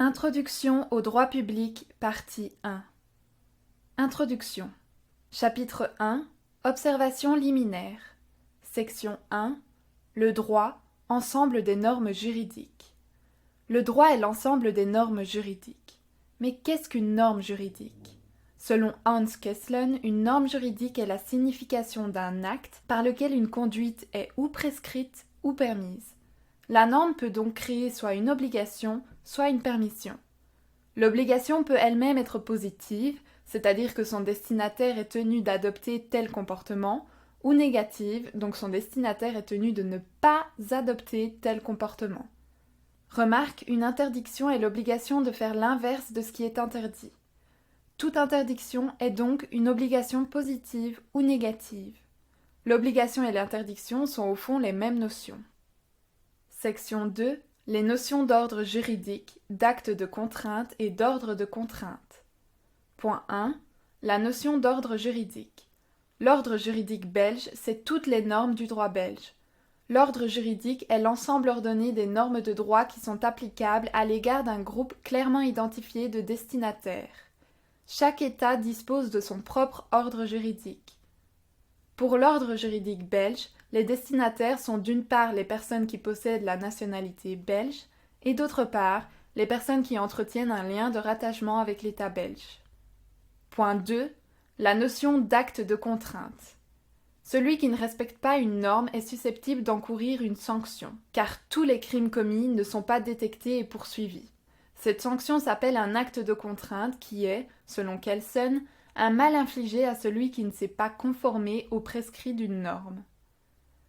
Introduction au droit public, partie 1. Introduction. Chapitre 1. Observation liminaire. Section 1. Le droit, ensemble des normes juridiques. Le droit est l'ensemble des normes juridiques. Mais qu'est-ce qu'une norme juridique ? Selon Hans Kesslon, une norme juridique est la signification d'un acte par lequel une conduite est ou prescrite ou permise. La norme peut donc créer soit une obligation, soit une permission. L'obligation peut elle-même être positive, c'est-à-dire que son destinataire est tenu d'adopter tel comportement, ou négative, donc son destinataire est tenu de ne pas adopter tel comportement. Remarque, une interdiction est l'obligation de faire l'inverse de ce qui est interdit. Toute interdiction est donc une obligation positive ou négative. L'obligation et l'interdiction sont au fond les mêmes notions. Section 2. Les notions d'ordre juridique, d'acte de contrainte et d'ordre de contrainte. Point 1. La notion d'ordre juridique. L'ordre juridique belge, c'est toutes les normes du droit belge. L'ordre juridique est l'ensemble ordonné des normes de droit qui sont applicables à l'égard d'un groupe clairement identifié de destinataires. Chaque État dispose de son propre ordre juridique. Pour l'ordre juridique belge, les destinataires sont d'une part les personnes qui possèdent la nationalité belge et d'autre part les personnes qui entretiennent un lien de rattachement avec l'État belge. Point 2. La notion d'acte de contrainte. Celui qui ne respecte pas une norme est susceptible d'encourir une sanction, car tous les crimes commis ne sont pas détectés et poursuivis. Cette sanction s'appelle un acte de contrainte qui est, selon Kelsen, un mal infligé à celui qui ne s'est pas conformé aux prescrits d'une norme.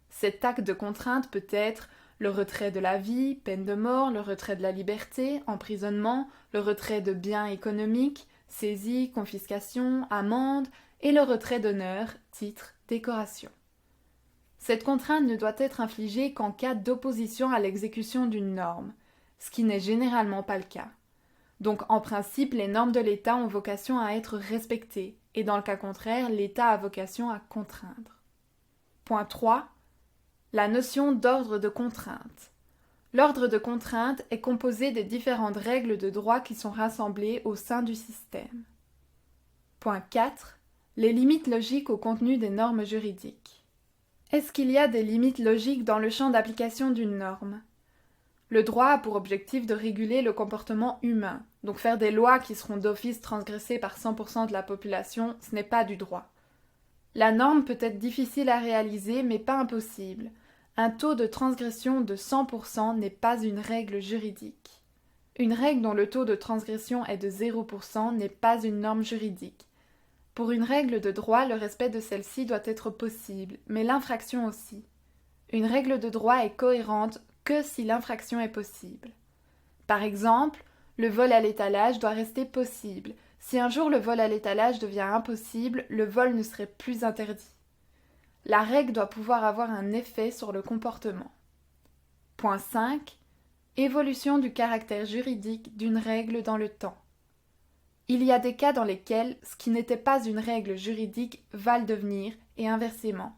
Cet acte de contrainte peut être le retrait de la vie, peine de mort, le retrait de la liberté, emprisonnement, le retrait de biens économiques, saisie, confiscation, amende, et le retrait d'honneur, titre, décoration. Cette contrainte ne doit être infligée qu'en cas d'opposition à l'exécution d'une norme, ce qui n'est généralement pas le cas. Donc en principe, les normes de l'État ont vocation à être respectées, et dans le cas contraire, l'État a vocation à contraindre. Point 3. La notion d'ordre de contrainte. L'ordre de contrainte est composé des différentes règles de droit qui sont rassemblées au sein du système. Point 4. Les limites logiques au contenu des normes juridiques. Est-ce qu'il y a des limites logiques dans le champ d'application d'une norme ? Le droit a pour objectif de réguler le comportement humain, donc faire des lois qui seront d'office transgressées par 100% de la population, ce n'est pas du droit. La norme peut être difficile à réaliser, mais pas impossible. Un taux de transgression de 100% n'est pas une règle juridique. Une règle dont le taux de transgression est de 0% n'est pas une norme juridique. Pour une règle de droit, le respect de celle-ci doit être possible, mais l'infraction aussi. Une règle de droit est cohérente que si l'infraction est possible. Par exemple, le vol à l'étalage doit rester possible. Si un jour le vol à l'étalage devient impossible, le vol ne serait plus interdit. La règle doit pouvoir avoir un effet sur le comportement. Point 5. Évolution du caractère juridique d'une règle dans le temps. Il y a des cas dans lesquels ce qui n'était pas une règle juridique va le devenir, et inversement.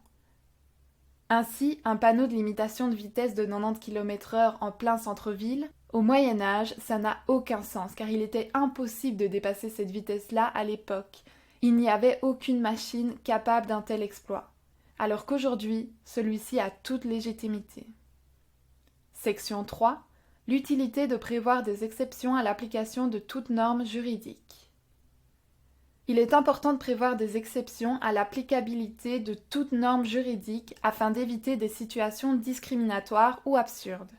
Ainsi, un panneau de limitation de vitesse de 90 km/h en plein centre-ville, au Moyen-Âge, ça n'a aucun sens car il était impossible de dépasser cette vitesse-là à l'époque. Il n'y avait aucune machine capable d'un tel exploit. Alors qu'aujourd'hui, celui-ci a toute légitimité. Section 3. L'utilité de prévoir des exceptions à l'application de toute norme juridique. Il est important de prévoir des exceptions à l'applicabilité de toute norme juridique afin d'éviter des situations discriminatoires ou absurdes.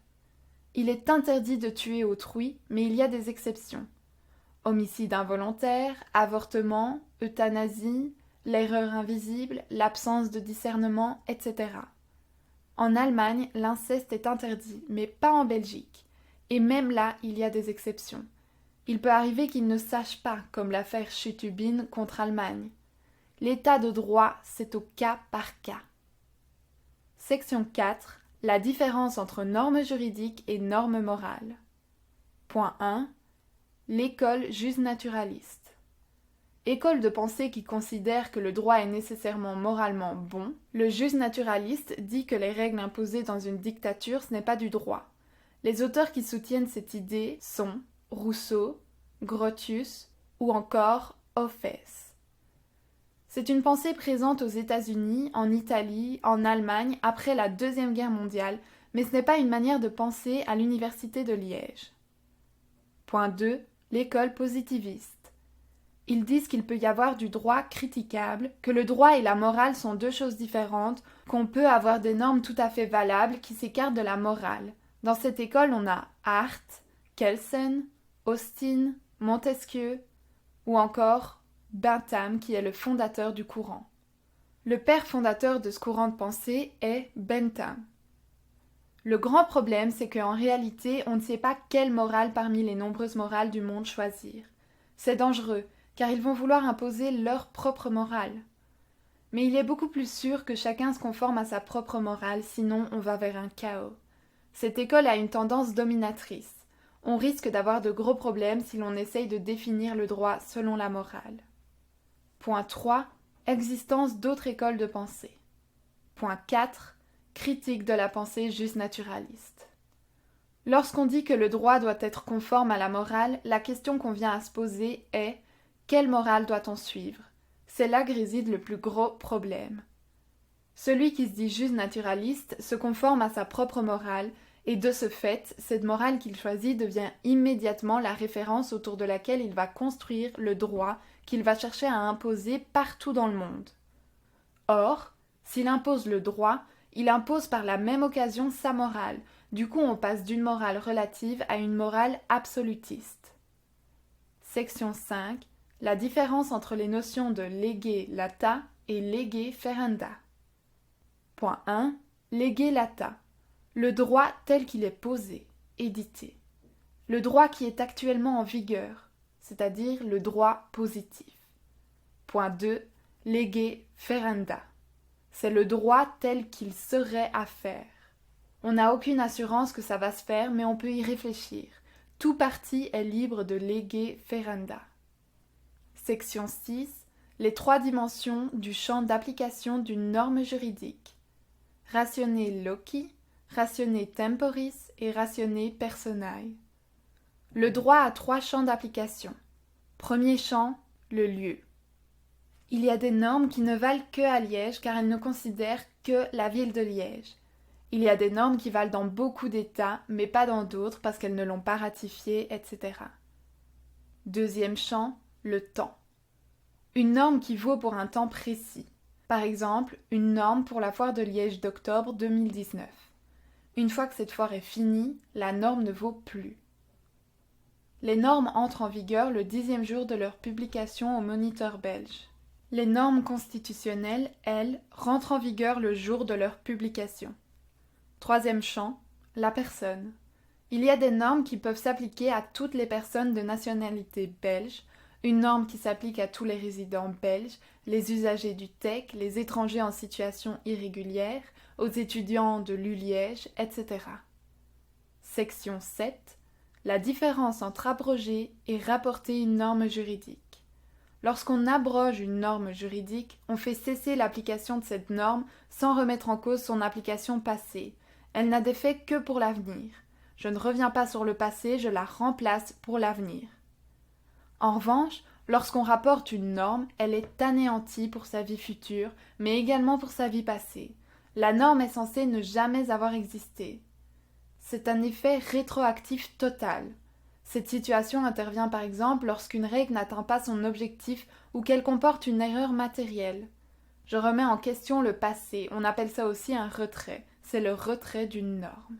Il est interdit de tuer autrui, mais il y a des exceptions. Homicide involontaire, avortement, euthanasie, l'erreur invisible, l'absence de discernement, etc. En Allemagne, l'inceste est interdit, mais pas en Belgique. Et même là, il y a des exceptions. Il peut arriver qu'ils ne sachent pas, comme l'affaire Schütubin contre Allemagne. L'état de droit, c'est au cas par cas. Section 4. La différence entre normes juridiques et normes morales. Point 1. L'école jusnaturaliste. École de pensée qui considère que le droit est nécessairement moralement bon, le jusnaturaliste dit que les règles imposées dans une dictature ce n'est pas du droit. Les auteurs qui soutiennent cette idée sont Rousseau, Grotius ou encore Hoffès. C'est une pensée présente aux États-Unis, en Italie, en Allemagne après la Deuxième Guerre mondiale, mais ce n'est pas une manière de penser à l'Université de Liège. Point 2. L'école positiviste. Ils disent qu'il peut y avoir du droit critiquable, que le droit et la morale sont deux choses différentes, qu'on peut avoir des normes tout à fait valables qui s'écartent de la morale. Dans cette école, on a Hart, Kelsen, Austin, Montesquieu ou encore Bentham qui est le fondateur du courant. Le père fondateur de ce courant de pensée est Bentham. Le grand problème, c'est qu'en réalité, on ne sait pas quelle morale parmi les nombreuses morales du monde choisir. C'est dangereux, car ils vont vouloir imposer leur propre morale. Mais il est beaucoup plus sûr que chacun se conforme à sa propre morale, sinon on va vers un chaos. Cette école a une tendance dominatrice. On risque d'avoir de gros problèmes si l'on essaye de définir le droit selon la morale. Point 3. Existence d'autres écoles de pensée. Point 4. Critique de la pensée juste naturaliste. Lorsqu'on dit que le droit doit être conforme à la morale, la question qu'on vient à se poser est « Quelle morale doit-on suivre ?» C'est là que réside le plus gros problème. Celui qui se dit juste naturaliste se conforme à sa propre morale et de ce fait, cette morale qu'il choisit devient immédiatement la référence autour de laquelle il va construire le droit qu'il va chercher à imposer partout dans le monde. Or, s'il impose le droit, il impose par la même occasion sa morale. Du coup, on passe d'une morale relative à une morale absolutiste. Section 5. La différence entre les notions de lege lata et lege ferenda. Point 1. Lege lata. Le droit tel qu'il est posé, édité. Le droit qui est actuellement en vigueur, c'est-à-dire le droit positif. Point 2. Lege ferenda. C'est le droit tel qu'il serait à faire. On n'a aucune assurance que ça va se faire, mais on peut y réfléchir. Tout parti est libre de lege ferenda. Section 6. Les 3 dimensions du champ d'application d'une norme juridique. Ratione loci, ratione temporis et ratione personae. Le droit a 3 champs d'application. Premier champ, le lieu. Il y a des normes qui ne valent que à Liège car elles ne considèrent que la ville de Liège. Il y a des normes qui valent dans beaucoup d'États, mais pas dans d'autres parce qu'elles ne l'ont pas ratifiée, etc. Deuxième champ, le temps. Une norme qui vaut pour un temps précis. Par exemple, une norme pour la foire de Liège d'octobre 2019. Une fois que cette foire est finie, la norme ne vaut plus. Les normes entrent en vigueur le 10e jour de leur publication au Moniteur belge. Les normes constitutionnelles, elles, rentrent en vigueur le jour de leur publication. Troisième champ, la personne. Il y a des normes qui peuvent s'appliquer à toutes les personnes de nationalité belge, une norme qui s'applique à tous les résidents belges, les usagers du TEC, les étrangers en situation irrégulière, aux étudiants de l'ULiège, etc. Section 7. La différence entre abroger et rapporter une norme juridique. Lorsqu'on abroge une norme juridique, on fait cesser l'application de cette norme sans remettre en cause son application passée. Elle n'a d'effet que pour l'avenir. Je ne reviens pas sur le passé, je la remplace pour l'avenir. En revanche, lorsqu'on rapporte une norme, elle est anéantie pour sa vie future, mais également pour sa vie passée. La norme est censée ne jamais avoir existé. C'est un effet rétroactif total. Cette situation intervient par exemple lorsqu'une règle n'atteint pas son objectif ou qu'elle comporte une erreur matérielle. Je remets en question le passé, on appelle ça aussi un retrait, c'est le retrait d'une norme.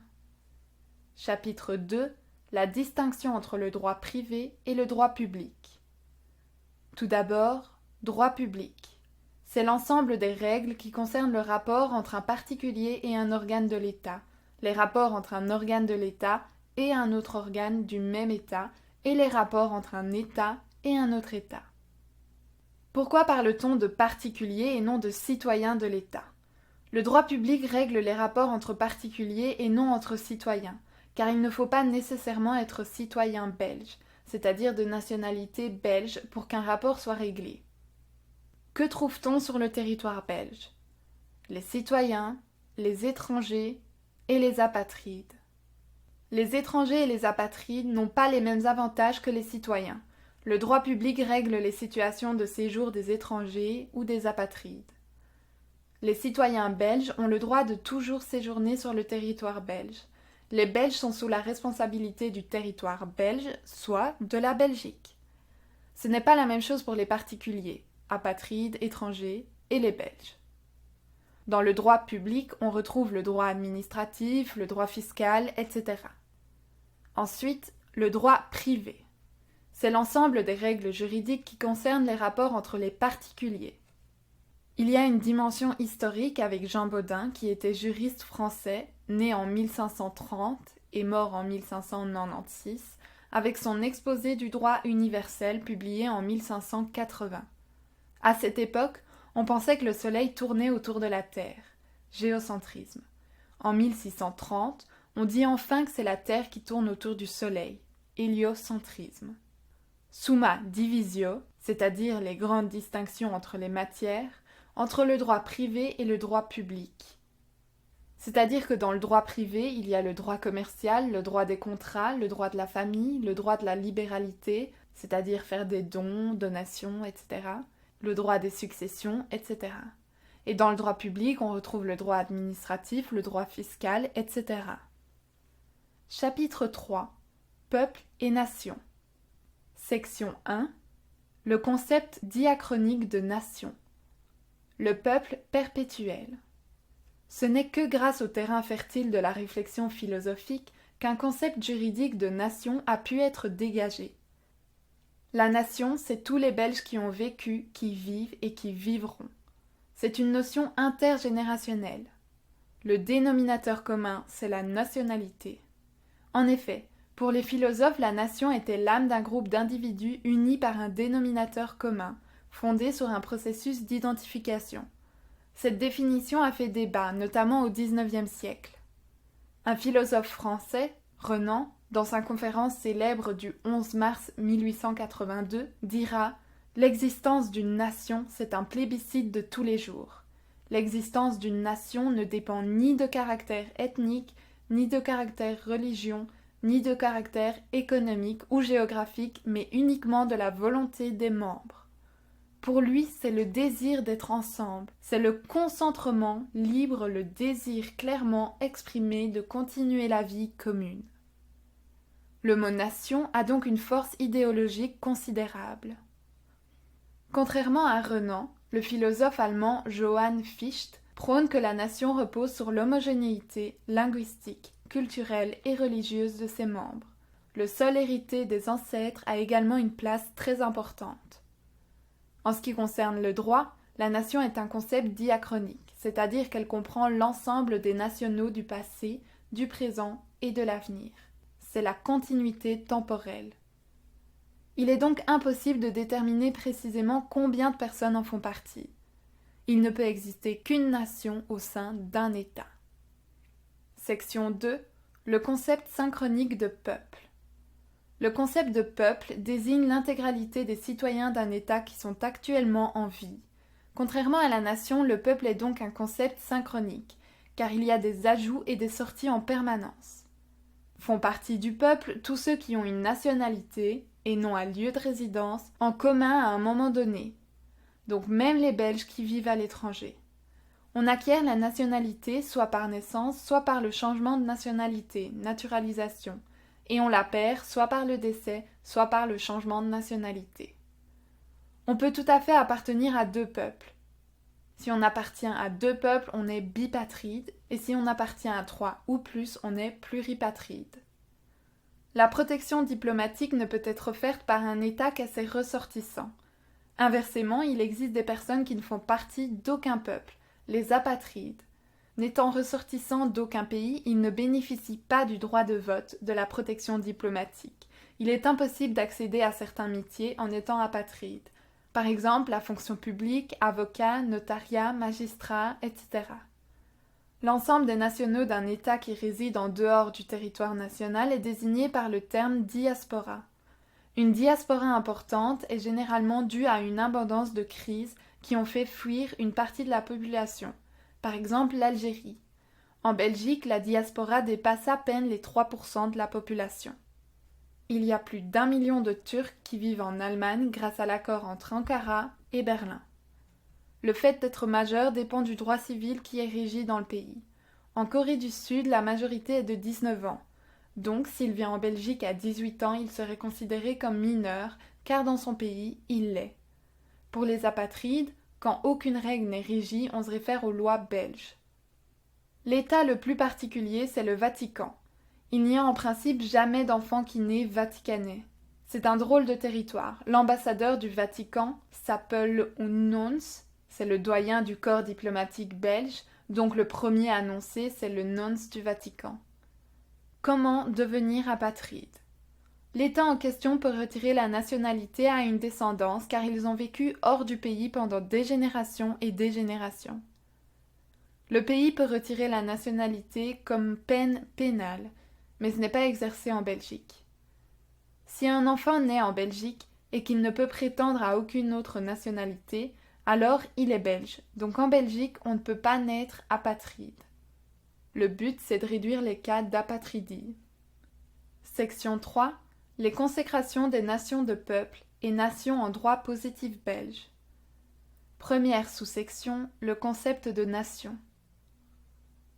Chapitre 2. La distinction entre le droit privé et le droit public. Tout d'abord, droit public. C'est l'ensemble des règles qui concernent le rapport entre un particulier et un organe de l'État, les rapports entre un organe de l'État et un autre organe du même État, et les rapports entre un État et un autre État. Pourquoi parle-t-on de particulier et non de citoyen de l'État ? Le droit public règle les rapports entre particuliers et non entre citoyens, car il ne faut pas nécessairement être citoyen belge, c'est-à-dire de nationalité belge, pour qu'un rapport soit réglé. Que trouve-t-on sur le territoire belge ? Les citoyens, les étrangers et les apatrides. Les étrangers et les apatrides n'ont pas les mêmes avantages que les citoyens. Le droit public règle les situations de séjour des étrangers ou des apatrides. Les citoyens belges ont le droit de toujours séjourner sur le territoire belge. Les Belges sont sous la responsabilité du territoire belge, soit de la Belgique. Ce n'est pas la même chose pour les particuliers, apatrides, étrangers, et les Belges. Dans le droit public, on retrouve le droit administratif, le droit fiscal, etc. Ensuite, le droit privé. C'est l'ensemble des règles juridiques qui concernent les rapports entre les particuliers. Il y a une dimension historique avec Jean Bodin, qui était juriste français, né en 1530 et mort en 1596, avec son exposé du droit universel publié en 1580. À cette époque, on pensait que le Soleil tournait autour de la Terre, géocentrisme. En 1630, on dit enfin que c'est la Terre qui tourne autour du Soleil, héliocentrisme. Summa divisio, c'est-à-dire les grandes distinctions entre les matières, entre le droit privé et le droit public. C'est-à-dire que dans le droit privé, il y a le droit commercial, le droit des contrats, le droit de la famille, le droit de la libéralité, c'est-à-dire faire des dons, donations, etc., le droit des successions, etc. Et dans le droit public, on retrouve le droit administratif, le droit fiscal, etc. Chapitre 3. Peuple et nation. Section 1. Le concept diachronique de nation. Le peuple perpétuel. Ce n'est que grâce au terrain fertile de la réflexion philosophique qu'un concept juridique de nation a pu être dégagé. La nation, c'est tous les Belges qui ont vécu, qui vivent et qui vivront. C'est une notion intergénérationnelle. Le dénominateur commun, c'est la nationalité. En effet, pour les philosophes, la nation était l'âme d'un groupe d'individus unis par un dénominateur commun, fondé sur un processus d'identification. Cette définition a fait débat, notamment au XIXe siècle. Un philosophe français, Renan, dans sa conférence célèbre du 11 mars 1882, dira « L'existence d'une nation, c'est un plébiscite de tous les jours. L'existence d'une nation ne dépend ni de caractère ethnique, ni de caractère religion, ni de caractère économique ou géographique, mais uniquement de la volonté des membres. Pour lui, c'est le désir d'être ensemble, c'est le concentrement libre, le désir clairement exprimé de continuer la vie commune. » Le mot nation a donc une force idéologique considérable. Contrairement à Renan, le philosophe allemand Johann Fichte prône que la nation repose sur l'homogénéité linguistique, culturelle et religieuse de ses membres. Le seul hérité des ancêtres a également une place très importante. En ce qui concerne le droit, la nation est un concept diachronique, c'est-à-dire qu'elle comprend l'ensemble des nationaux du passé, du présent et de l'avenir. C'est la continuité temporelle. Il est donc impossible de déterminer précisément combien de personnes en font partie. Il ne peut exister qu'une nation au sein d'un État. Section 2. Le concept synchronique de peuple. Le concept de peuple désigne l'intégralité des citoyens d'un État qui sont actuellement en vie. Contrairement à la nation, le peuple est donc un concept synchronique, car il y a des ajouts et des sorties en permanence. Font partie du peuple tous ceux qui ont une nationalité, et non un lieu de résidence, en commun à un moment donné. Donc même les Belges qui vivent à l'étranger. On acquiert la nationalité soit par naissance, soit par le changement de nationalité, naturalisation, et on la perd soit par le décès, soit par le changement de nationalité. On peut tout à fait appartenir à deux peuples. Si on appartient à deux peuples, on est bipatride, et si on appartient à trois ou plus, on est pluripatride. La protection diplomatique ne peut être offerte par un État qu'à ses ressortissants. Inversement, il existe des personnes qui ne font partie d'aucun peuple, les apatrides. N'étant ressortissants d'aucun pays, ils ne bénéficient pas du droit de vote, de la protection diplomatique. Il est impossible d'accéder à certains métiers en étant apatride. Par exemple, la fonction publique, avocat, notariat, magistrat, etc. L'ensemble des nationaux d'un État qui réside en dehors du territoire national est désigné par le terme diaspora. Une diaspora importante est généralement due à une abondance de crises qui ont fait fuir une partie de la population, par exemple l'Algérie. En Belgique, la diaspora dépasse à peine les 3% de la population. Il y a plus d'1 million de Turcs qui vivent en Allemagne grâce à l'accord entre Ankara et Berlin. Le fait d'être majeur dépend du droit civil qui est régi dans le pays. En Corée du Sud, la majorité est de 19 ans. Donc, s'il vient en Belgique à 18 ans, il serait considéré comme mineur, car dans son pays, il l'est. Pour les apatrides, quand aucune règle n'est régie, on se réfère aux lois belges. L'État le plus particulier, c'est le Vatican. Il n'y a en principe jamais d'enfant qui naît vaticanais. C'est un drôle de territoire. L'ambassadeur du Vatican s'appelle un nonce, c'est le doyen du corps diplomatique belge, donc le premier annoncé, c'est le nonce du Vatican. Comment devenir apatride? L'État en question peut retirer la nationalité à une descendance car ils ont vécu hors du pays pendant des générations et des générations. Le pays peut retirer la nationalité comme peine pénale, mais ce n'est pas exercé en Belgique. Si un enfant naît en Belgique et qu'il ne peut prétendre à aucune autre nationalité, alors il est belge, donc en Belgique on ne peut pas naître apatride. Le but c'est de réduire les cas d'apatridie. Section 3. Les consécrations des nations de peuple et nations en droit positif belge. Première sous-section, le concept de nation.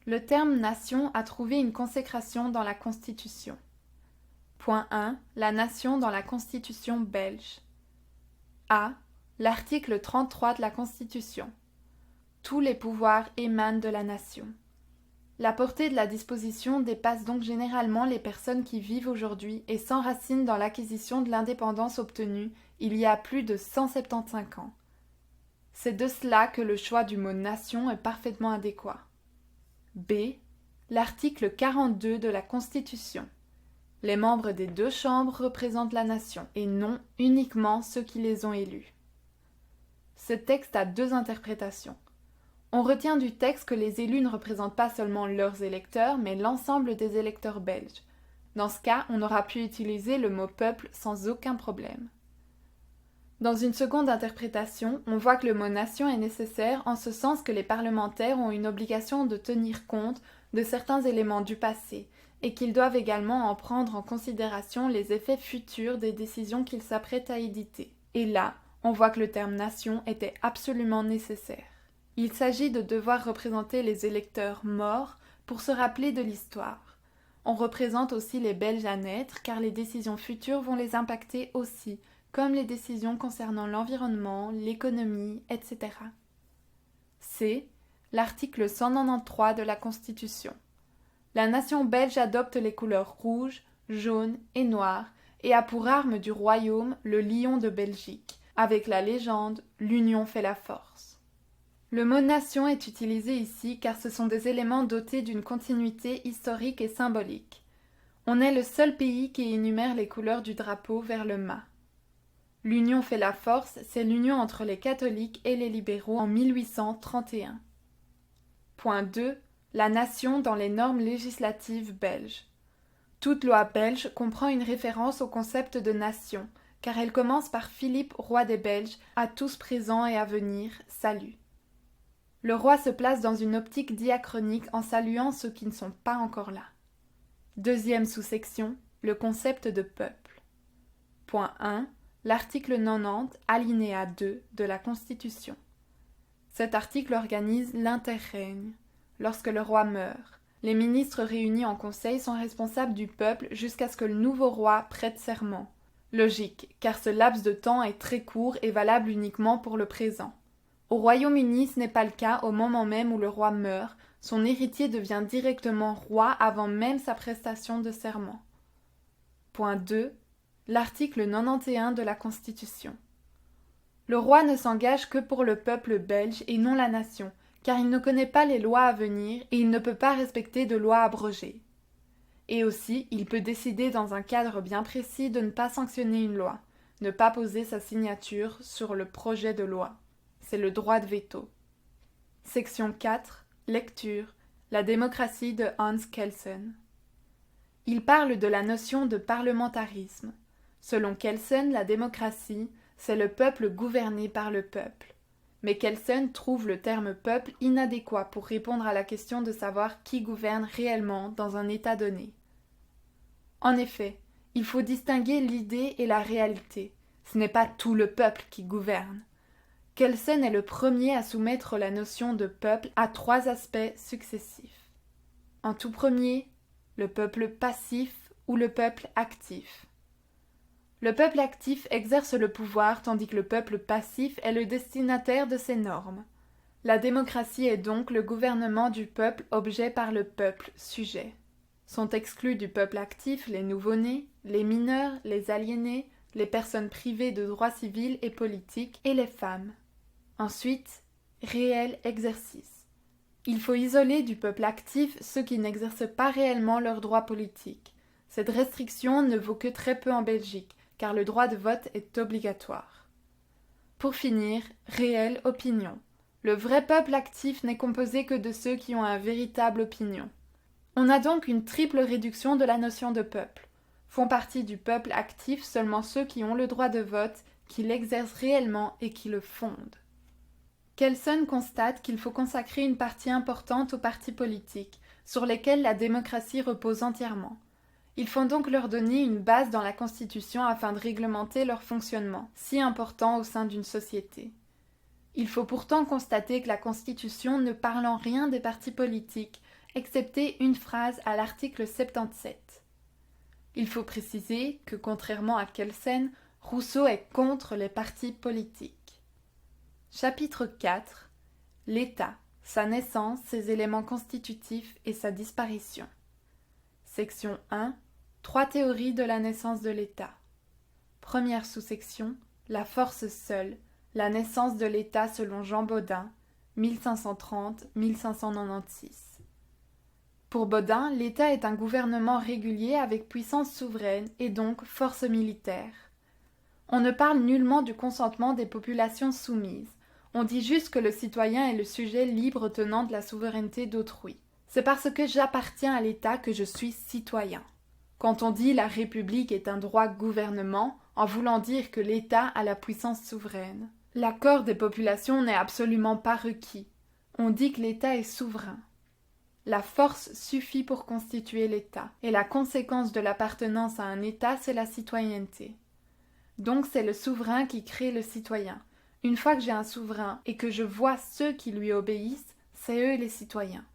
Le terme nation a trouvé une consécration dans la Constitution. Point 1. La nation dans la Constitution belge. A. L'article 33 de la Constitution. Tous les pouvoirs émanent de la nation. La portée de la disposition dépasse donc généralement les personnes qui vivent aujourd'hui et s'enracinent dans l'acquisition de l'indépendance obtenue il y a plus de 175 ans. C'est de cela que le choix du mot nation est parfaitement adéquat. B. L'article 42 de la Constitution. Les membres des deux chambres représentent la nation et non uniquement ceux qui les ont élus. Ce texte a deux interprétations. On retient du texte que les élus ne représentent pas seulement leurs électeurs, mais l'ensemble des électeurs belges. Dans ce cas, on aura pu utiliser le mot peuple sans aucun problème. Dans une seconde interprétation, on voit que le mot nation est nécessaire en ce sens que les parlementaires ont une obligation de tenir compte de certains éléments du passé et qu'ils doivent également en prendre en considération les effets futurs des décisions qu'ils s'apprêtent à éditer. Et là, on voit que le terme nation était absolument nécessaire. Il s'agit de devoir représenter les électeurs morts pour se rappeler de l'histoire. On représente aussi les Belges à naître car les décisions futures vont les impacter aussi, comme les décisions concernant l'environnement, l'économie, etc. C. L'article 193 de la Constitution. La nation belge adopte les couleurs rouge, jaune et noir et a pour arme du royaume le lion de Belgique, avec la légende « L'union fait la force ». Le mot nation est utilisé ici car ce sont des éléments dotés d'une continuité historique et symbolique. On est le seul pays qui énumère les couleurs du drapeau vers le mât. L'union fait la force, c'est l'union entre les catholiques et les libéraux en 1831. Point 2. La nation dans les normes législatives belges. Toute loi belge comprend une référence au concept de nation, car elle commence par Philippe, roi des Belges, à tous présents et à venir, salut. Le roi se place dans une optique diachronique en saluant ceux qui ne sont pas encore là. Deuxième sous-section, le concept de peuple. Point 1. L'article 90, alinéa 2 de la Constitution. Cet article organise l'interrègne. Lorsque le roi meurt, les ministres réunis en conseil sont responsables du peuple jusqu'à ce que le nouveau roi prête serment. Logique, car ce laps de temps est très court et valable uniquement pour le présent. Au Royaume-Uni, ce n'est pas le cas au moment même où le roi meurt, son héritier devient directement roi avant même sa prestation de serment. Point 2. L'article 91 de la Constitution. Le roi ne s'engage que pour le peuple belge et non la nation, car il ne connaît pas les lois à venir et il ne peut pas respecter de lois abrogées. Et aussi, il peut décider dans un cadre bien précis de ne pas sanctionner une loi, ne pas poser sa signature sur le projet de loi. C'est le droit de veto. Section 4. Lecture. La démocratie de Hans Kelsen. Il parle de la notion de parlementarisme. Selon Kelsen, la démocratie, c'est le peuple gouverné par le peuple. mais Kelsen trouve le terme peuple inadéquat pour répondre à la question de savoir qui gouverne réellement dans un État donné. En effet, il faut distinguer l'idée et la réalité. Ce n'est pas tout le peuple qui gouverne. Kelsen est le premier à soumettre la notion de peuple à 3 aspects successifs. En tout premier, le peuple passif ou le peuple actif. Le peuple actif exerce le pouvoir tandis que le peuple passif est le destinataire de ses normes. La démocratie est donc le gouvernement du peuple objet par le peuple sujet. Sont exclus du peuple actif les nouveau-nés, les mineurs, les aliénés, les personnes privées de droits civils et politiques et les femmes. Ensuite, réel exercice. Il faut isoler du peuple actif ceux qui n'exercent pas réellement leurs droits politiques. Cette restriction ne vaut que très peu en Belgique, car le droit de vote est obligatoire. Pour finir, réelle opinion. Le vrai peuple actif n'est composé que de ceux qui ont un véritable opinion. On a donc une triple réduction de la notion de peuple. Font partie du peuple actif seulement ceux qui ont le droit de vote, qui l'exercent réellement et qui le fondent. Kelsen constate qu'il faut consacrer une partie importante aux partis politiques, sur lesquels la démocratie repose entièrement. Il faut donc leur donner une base dans la Constitution afin de réglementer leur fonctionnement, si important au sein d'une société. Il faut pourtant constater que la Constitution ne parle en rien des partis politiques, excepté une phrase à l'article 77. Il faut préciser que, contrairement à Kelsen, Rousseau est contre les partis politiques. Chapitre 4. L'État, sa naissance, ses éléments constitutifs et sa disparition. Section 1. 3 théories de la naissance de l'État. Première sous-section. La force seule, la naissance de l'État selon Jean Bodin, 1530-1596. Pour Bodin, l'État est un gouvernement régulier avec puissance souveraine et donc force militaire. On ne parle nullement du consentement des populations soumises. On dit juste que le citoyen est le sujet libre tenant de la souveraineté d'autrui. C'est parce que j'appartiens à l'État que je suis citoyen. Quand on dit la République est un droit gouvernement, en voulant dire que l'État a la puissance souveraine. L'accord des populations n'est absolument pas requis. On dit que l'État est souverain. La force suffit pour constituer l'État, et la conséquence de l'appartenance à un État, c'est la citoyenneté. Donc c'est le souverain qui crée le citoyen. Une fois que j'ai un souverain et que je vois ceux qui lui obéissent, c'est eux les citoyens.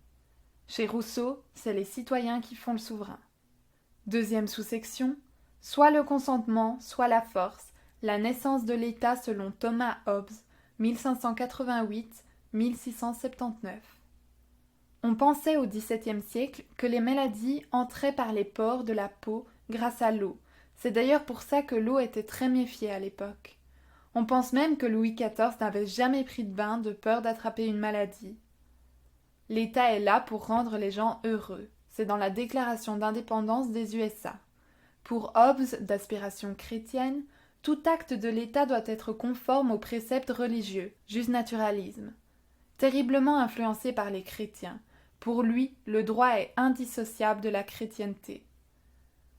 Chez Rousseau, c'est les citoyens qui font le souverain. Deuxième sous-section, soit le consentement, soit la force, la naissance de l'État selon Thomas Hobbes, 1588-1679. On pensait au XVIIe siècle que les maladies entraient par les pores de la peau grâce à l'eau. C'est d'ailleurs pour ça que l'eau était très méfiée à l'époque. On pense même que Louis XIV n'avait jamais pris de bain de peur d'attraper une maladie. L'État est là pour rendre les gens heureux. C'est dans la Déclaration d'indépendance des USA. Pour Hobbes, d'aspiration chrétienne, tout acte de l'État doit être conforme aux préceptes religieux, justnaturalisme. Terriblement influencé par les chrétiens, pour lui, le droit est indissociable de la chrétienté.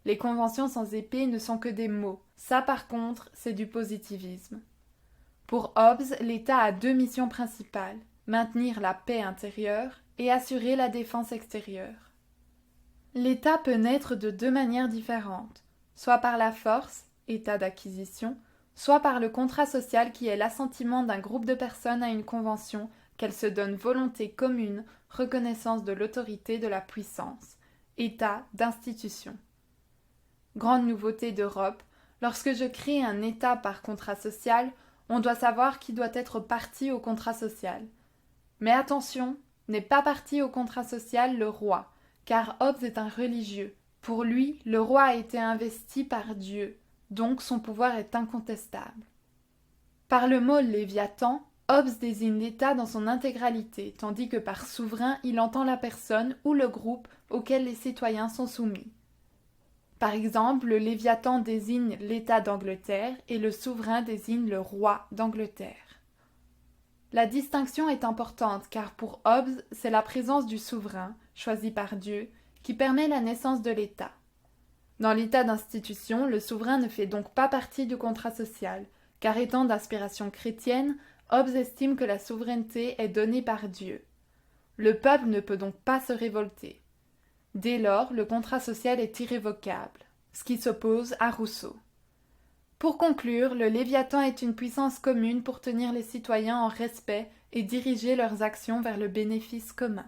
Les conventions sans épée ne sont que des mots. Ça, par contre, c'est du positivisme. Pour Hobbes, l'État a 2 missions principales, maintenir la paix intérieure et assurer la défense extérieure. L'État peut naître de 2 manières différentes, soit par la force, état d'acquisition, soit par le contrat social qui est l'assentiment d'un groupe de personnes à une convention qu'elles se donnent volonté commune, reconnaissance de l'autorité de la puissance, état d'institution. Grande nouveauté d'Europe, lorsque je crée un État par contrat social, on doit savoir qui doit être partie au contrat social. Mais attention, n'est pas parti au contrat social le roi, car Hobbes est un religieux. Pour lui, le roi a été investi par Dieu, donc son pouvoir est incontestable. Par le mot Léviathan, Hobbes désigne l'État dans son intégralité, tandis que par souverain, il entend la personne ou le groupe auquel les citoyens sont soumis. Par exemple, le Léviathan désigne l'État d'Angleterre et le souverain désigne le roi d'Angleterre. La distinction est importante car pour Hobbes, c'est la présence du souverain, choisi par Dieu, qui permet la naissance de l'État. Dans l'État d'institution, le souverain ne fait donc pas partie du contrat social, car étant d'inspiration chrétienne, Hobbes estime que la souveraineté est donnée par Dieu. Le peuple ne peut donc pas se révolter. Dès lors, le contrat social est irrévocable, ce qui s'oppose à Rousseau. Pour conclure, le Léviathan est une puissance commune pour tenir les citoyens en respect et diriger leurs actions vers le bénéfice commun.